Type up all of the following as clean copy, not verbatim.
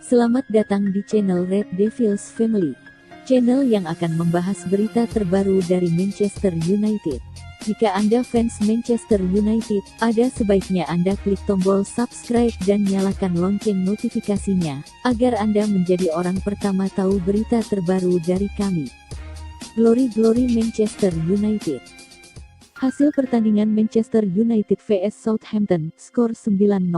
Selamat datang di channel Red Devils Family, channel yang akan membahas berita terbaru dari Manchester United. Jika Anda fans Manchester United, ada sebaiknya Anda klik tombol subscribe dan nyalakan lonceng notifikasinya, agar Anda menjadi orang pertama tahu berita terbaru dari kami. Glory Manchester United. Hasil pertandingan Manchester United vs Southampton, skor 9-0.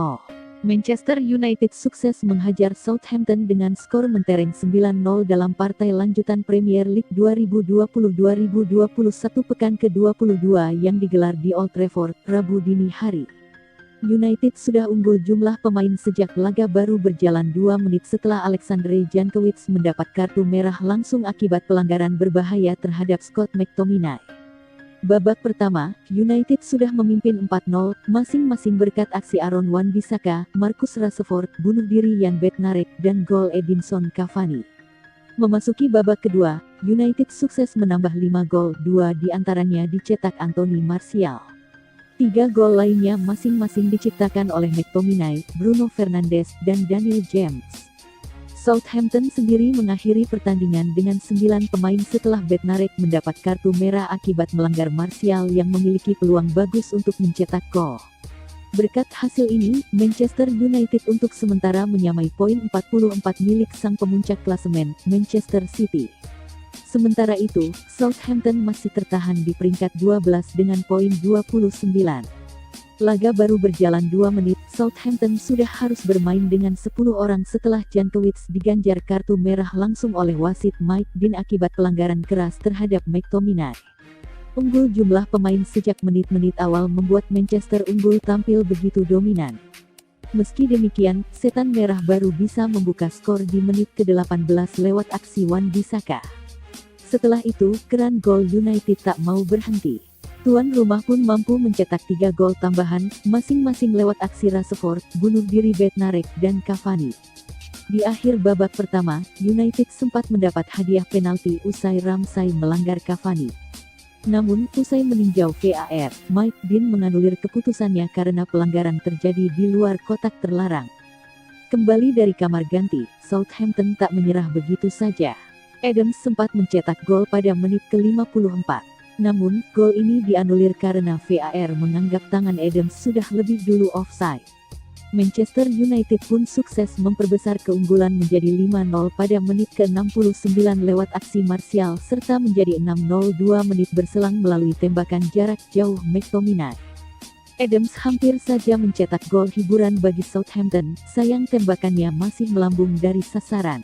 Manchester United sukses menghajar Southampton dengan skor mentereng 9-0 dalam partai lanjutan Premier League 2020-2021 pekan ke-22 yang digelar di Old Trafford, Rabu dini hari. United sudah unggul jumlah pemain sejak laga baru berjalan 2 menit setelah Alexandre Jankovic mendapat kartu merah langsung akibat pelanggaran berbahaya terhadap Scott McTominay. Babak pertama, United sudah memimpin 4-0, masing-masing berkat aksi Aaron Wan-Bissaka, Marcus Rashford, bunuh diri Jan Bednarek, dan gol Edinson Cavani. Memasuki babak kedua, United sukses menambah 5 gol, 2 diantaranya dicetak Anthony Martial. 3 gol lainnya masing-masing diciptakan oleh McTominay, Bruno Fernandes, dan Daniel James. Southampton sendiri mengakhiri pertandingan dengan 9 pemain setelah Bednarek mendapat kartu merah akibat melanggar Martial yang memiliki peluang bagus untuk mencetak gol. Berkat hasil ini, Manchester United untuk sementara menyamai poin 44 milik sang pemuncak klasemen, Manchester City. Sementara itu, Southampton masih tertahan di peringkat 12 dengan poin 29. Laga baru berjalan 2 menit, Southampton sudah harus bermain dengan 10 orang setelah Jankovic diganjar kartu merah langsung oleh wasit Mike Dean akibat pelanggaran keras terhadap McTominay. Unggul jumlah pemain sejak menit-menit awal membuat Manchester unggul tampil begitu dominan. Meski demikian, setan merah baru bisa membuka skor di menit ke-18 lewat aksi Wan-Bissaka. Setelah itu, keran gol United tak mau berhenti. Tuan rumah pun mampu mencetak 3 gol tambahan, masing-masing lewat aksi Rashford, bunuh diri Bednarek, dan Cavani. Di akhir babak pertama, United sempat mendapat hadiah penalti usai Ramsay melanggar Cavani. Namun, usai meninjau VAR, Mike Dean menganulir keputusannya karena pelanggaran terjadi di luar kotak terlarang. Kembali dari kamar ganti, Southampton tak menyerah begitu saja. Adams sempat mencetak gol pada menit ke-54. Namun, gol ini dianulir karena VAR menganggap tangan Adams sudah lebih dulu offside. Manchester United pun sukses memperbesar keunggulan menjadi 5-0 pada menit ke-69 lewat aksi Martial serta menjadi 6-0 2 menit berselang melalui tembakan jarak jauh McTominay. Adams hampir saja mencetak gol hiburan bagi Southampton, sayang tembakannya masih melambung dari sasaran.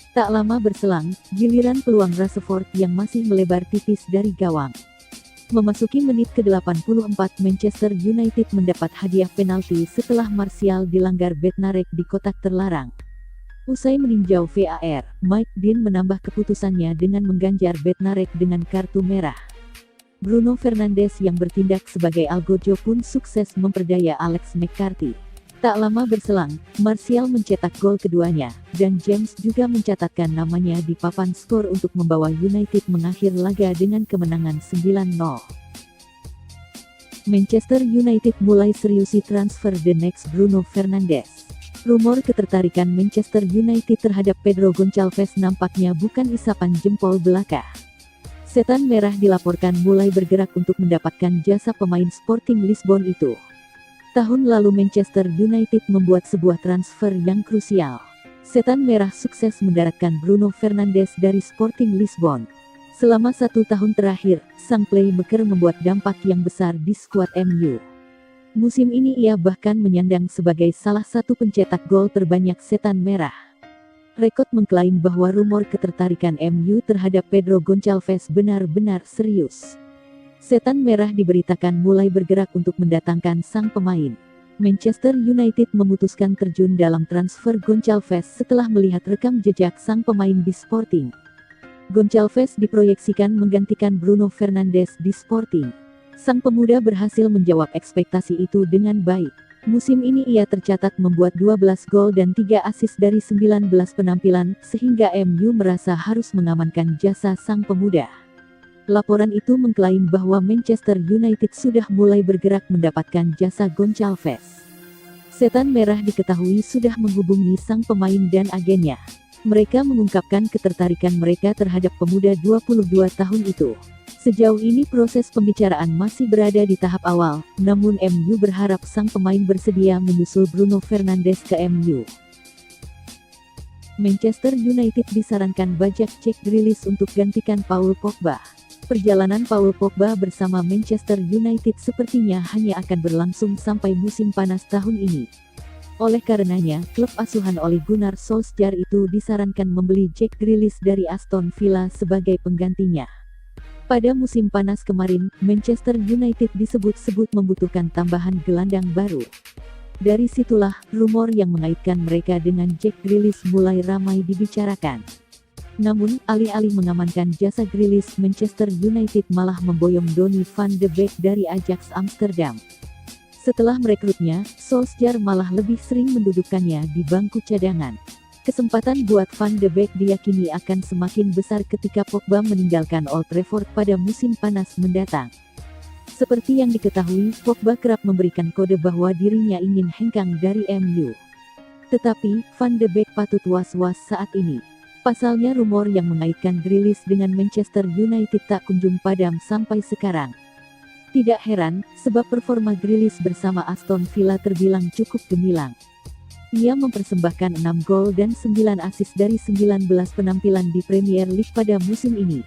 Tak lama berselang, giliran peluang Rashford yang masih melebar tipis dari gawang. Memasuki menit ke-84 Manchester United mendapat hadiah penalti setelah Martial dilanggar Bednarek di kotak terlarang. Usai meninjau VAR, Mike Dean menambah keputusannya dengan mengganjar Bednarek dengan kartu merah. Bruno Fernandes yang bertindak sebagai algojo pun sukses memperdaya Alex McCarthy. Tak lama berselang, Martial mencetak gol keduanya, dan James juga mencatatkan namanya di papan skor untuk membawa United mengakhir laga dengan kemenangan 9-0. Manchester United mulai seriusi transfer the next Bruno Fernandes. Rumor ketertarikan Manchester United terhadap Pedro Gonçalves nampaknya bukan isapan jempol belaka. Setan merah dilaporkan mulai bergerak untuk mendapatkan jasa pemain Sporting Lisbon itu. Tahun lalu Manchester United membuat sebuah transfer yang krusial. Setan merah sukses mendaratkan Bruno Fernandes dari Sporting Lisbon. Selama 1 tahun terakhir, sang playmaker membuat dampak yang besar di skuad MU. Musim ini ia bahkan menyandang sebagai salah satu pencetak gol terbanyak setan merah. Rekod mengklaim bahwa rumor ketertarikan MU terhadap Pedro Gonçalves benar-benar serius. Setan merah diberitakan mulai bergerak untuk mendatangkan sang pemain. Manchester United memutuskan terjun dalam transfer Gonçalves setelah melihat rekam jejak sang pemain di Sporting. Gonçalves diproyeksikan menggantikan Bruno Fernandes di Sporting. Sang pemuda berhasil menjawab ekspektasi itu dengan baik. Musim ini ia tercatat membuat 12 gol dan 3 assist dari 19 penampilan, sehingga MU merasa harus mengamankan jasa sang pemuda. Laporan itu mengklaim bahwa Manchester United sudah mulai bergerak mendapatkan jasa Gonçalves. Setan Merah diketahui sudah menghubungi sang pemain dan agennya. Mereka mengungkapkan ketertarikan mereka terhadap pemuda 22 tahun itu. Sejauh ini proses pembicaraan masih berada di tahap awal, namun MU berharap sang pemain bersedia menyusul Bruno Fernandes ke MU. Manchester United disarankan bajak Jack Grealish untuk gantikan Paul Pogba. Perjalanan Paul Pogba bersama Manchester United sepertinya hanya akan berlangsung sampai musim panas tahun ini. Oleh karenanya, klub asuhan Ole Gunnar Solskjaer itu disarankan membeli Jack Grealish dari Aston Villa sebagai penggantinya. Pada musim panas kemarin, Manchester United disebut-sebut membutuhkan tambahan gelandang baru. Dari situlah, rumor yang mengaitkan mereka dengan Jack Grealish mulai ramai dibicarakan. Namun, alih-alih mengamankan jasa Grealish, Manchester United malah memboyong Donny van de Beek dari Ajax Amsterdam. Setelah merekrutnya, Solskjaer malah lebih sering mendudukkannya di bangku cadangan. Kesempatan buat Van de Beek diyakini akan semakin besar ketika Pogba meninggalkan Old Trafford pada musim panas mendatang. Seperti yang diketahui, Pogba kerap memberikan kode bahwa dirinya ingin hengkang dari MU. Tetapi, Van de Beek patut was-was saat ini. Pasalnya rumor yang mengaitkan Grealish dengan Manchester United tak kunjung padam sampai sekarang. Tidak heran, sebab performa Grealish bersama Aston Villa terbilang cukup gemilang. Ia mempersembahkan 6 gol dan 9 assist dari 19 penampilan di Premier League pada musim ini.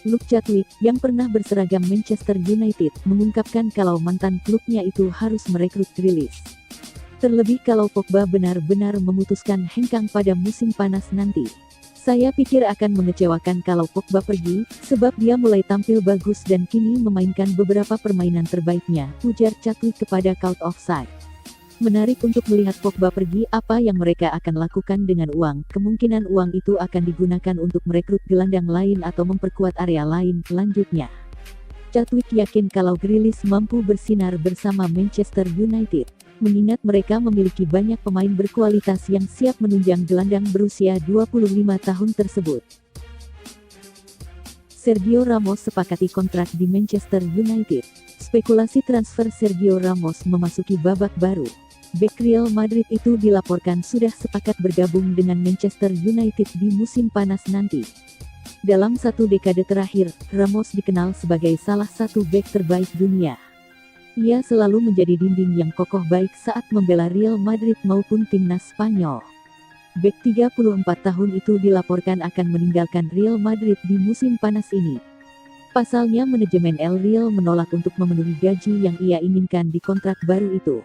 Luke Chadwick, yang pernah berseragam Manchester United, mengungkapkan kalau mantan klubnya itu harus merekrut Grealish. Terlebih kalau Pogba benar-benar memutuskan hengkang pada musim panas nanti. Saya pikir akan mengecewakan kalau Pogba pergi, sebab dia mulai tampil bagus dan kini memainkan beberapa permainan terbaiknya, ujar Chadwick kepada Cult of Sight. Menarik untuk melihat Pogba pergi, apa yang mereka akan lakukan dengan uang. Kemungkinan uang itu akan digunakan untuk merekrut gelandang lain atau memperkuat area lain, lanjutnya. Chadwick yakin kalau Grealish mampu bersinar bersama Manchester United, mengingat mereka memiliki banyak pemain berkualitas yang siap menunjang gelandang berusia 25 tahun tersebut. Sergio Ramos sepakati kontrak di Manchester United. Spekulasi transfer Sergio Ramos memasuki babak baru. Bek Real Madrid itu dilaporkan sudah sepakat bergabung dengan Manchester United di musim panas nanti. Dalam satu dekade terakhir, Ramos dikenal sebagai salah satu bek terbaik dunia. Ia selalu menjadi dinding yang kokoh baik saat membela Real Madrid maupun timnas Spanyol. Bek 34 tahun itu dilaporkan akan meninggalkan Real Madrid di musim panas ini. Pasalnya manajemen El Real menolak untuk memenuhi gaji yang ia inginkan di kontrak baru itu.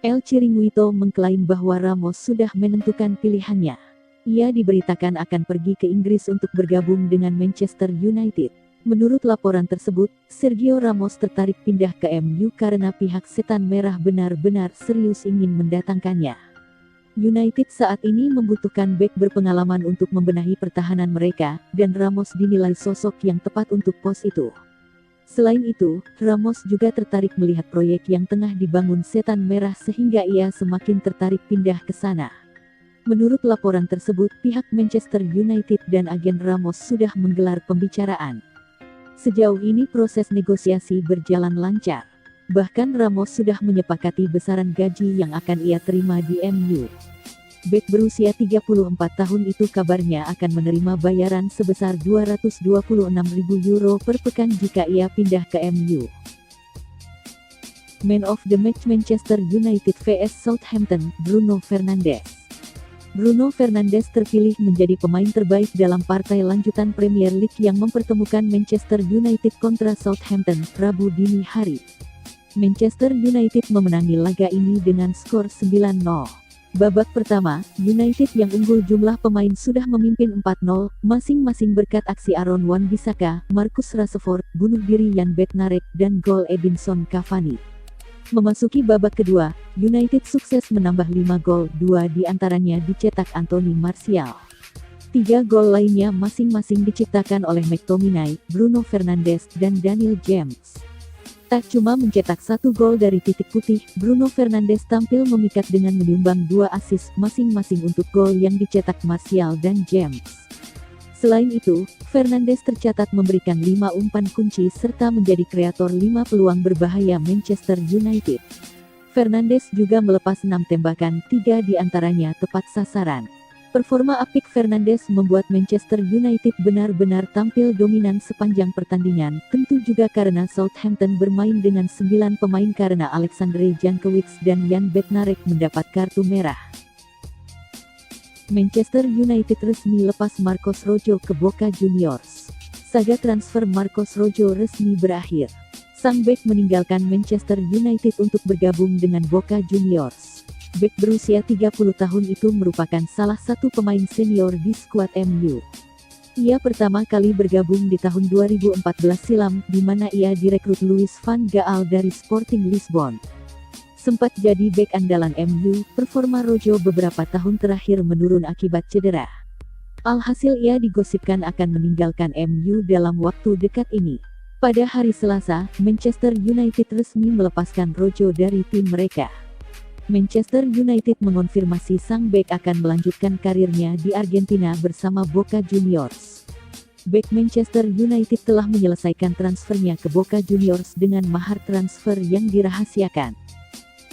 El Chiringuito mengklaim bahwa Ramos sudah menentukan pilihannya. Ia diberitakan akan pergi ke Inggris untuk bergabung dengan Manchester United. Menurut laporan tersebut, Sergio Ramos tertarik pindah ke MU karena pihak Setan Merah benar-benar serius ingin mendatangkannya. United saat ini membutuhkan bek berpengalaman untuk membenahi pertahanan mereka, dan Ramos dinilai sosok yang tepat untuk pos itu. Selain itu, Ramos juga tertarik melihat proyek yang tengah dibangun Setan Merah sehingga ia semakin tertarik pindah ke sana. Menurut laporan tersebut, pihak Manchester United dan agen Ramos sudah menggelar pembicaraan. Sejauh ini proses negosiasi berjalan lancar. Bahkan Ramos sudah menyepakati besaran gaji yang akan ia terima di MU. Bek berusia 34 tahun itu kabarnya akan menerima bayaran sebesar €226.000 per pekan jika ia pindah ke MU. Man of the Match Manchester United vs Southampton, Bruno Fernandes. Bruno Fernandes terpilih menjadi pemain terbaik dalam partai lanjutan Premier League yang mempertemukan Manchester United kontra Southampton, Rabu dini hari. Manchester United memenangi laga ini dengan skor 9-0. Babak pertama, United yang unggul jumlah pemain sudah memimpin 4-0, masing-masing berkat aksi Aaron Wan-Bissaka, Marcus Rashford, bunuh diri Jan Bednarek, dan gol Edinson Cavani. Memasuki babak kedua, United sukses menambah 5 gol, 2 diantaranya dicetak Anthony Martial. 3 gol lainnya masing-masing diciptakan oleh McTominay, Bruno Fernandes, dan Daniel James. Tak cuma mencetak 1 gol dari titik putih, Bruno Fernandes tampil memikat dengan menyumbang 2 assist masing-masing untuk gol yang dicetak Martial dan James. Selain itu, Fernandes tercatat memberikan 5 umpan kunci serta menjadi kreator 5 peluang berbahaya Manchester United. Fernandes juga melepas 6 tembakan, 3 diantaranya tepat sasaran. Performa apik Fernandes membuat Manchester United benar-benar tampil dominan sepanjang pertandingan, tentu juga karena Southampton bermain dengan 9 pemain karena Alexandre Jankovic dan Jan Bednarek mendapat kartu merah. Manchester United resmi lepas Marcos Rojo ke Boca Juniors. Saga transfer Marcos Rojo resmi berakhir. Sang bek meninggalkan Manchester United untuk bergabung dengan Boca Juniors. Bek berusia 30 tahun itu merupakan salah satu pemain senior di skuad MU. Ia pertama kali bergabung di tahun 2014 silam, di mana ia direkrut Louis van Gaal dari Sporting Lisbon. Sempat jadi bek andalan MU, performa Rojo beberapa tahun terakhir menurun akibat cedera. Alhasil ia digosipkan akan meninggalkan MU dalam waktu dekat ini. Pada hari Selasa, Manchester United resmi melepaskan Rojo dari tim mereka. Manchester United mengonfirmasi sang bek akan melanjutkan karirnya di Argentina bersama Boca Juniors. Bek Manchester United telah menyelesaikan transfernya ke Boca Juniors dengan mahar transfer yang dirahasiakan.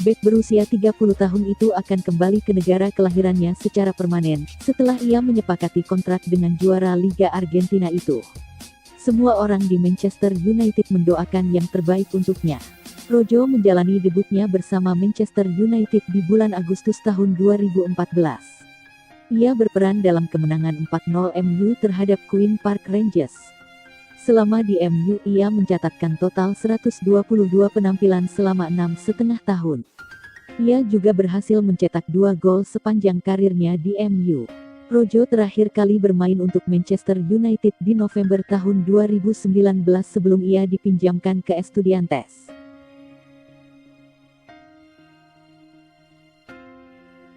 Bek berusia 30 tahun itu akan kembali ke negara kelahirannya secara permanen, setelah ia menyepakati kontrak dengan juara Liga Argentina itu. Semua orang di Manchester United mendoakan yang terbaik untuknya. Rojo menjalani debutnya bersama Manchester United di bulan Agustus tahun 2014. Ia berperan dalam kemenangan 4-0 MU terhadap Queen Park Rangers. Selama di MU ia mencatatkan total 122 penampilan selama 6,5 tahun. Ia juga berhasil mencetak 2 gol sepanjang karirnya di MU. Rojo terakhir kali bermain untuk Manchester United di November tahun 2019 sebelum ia dipinjamkan ke Estudiantes.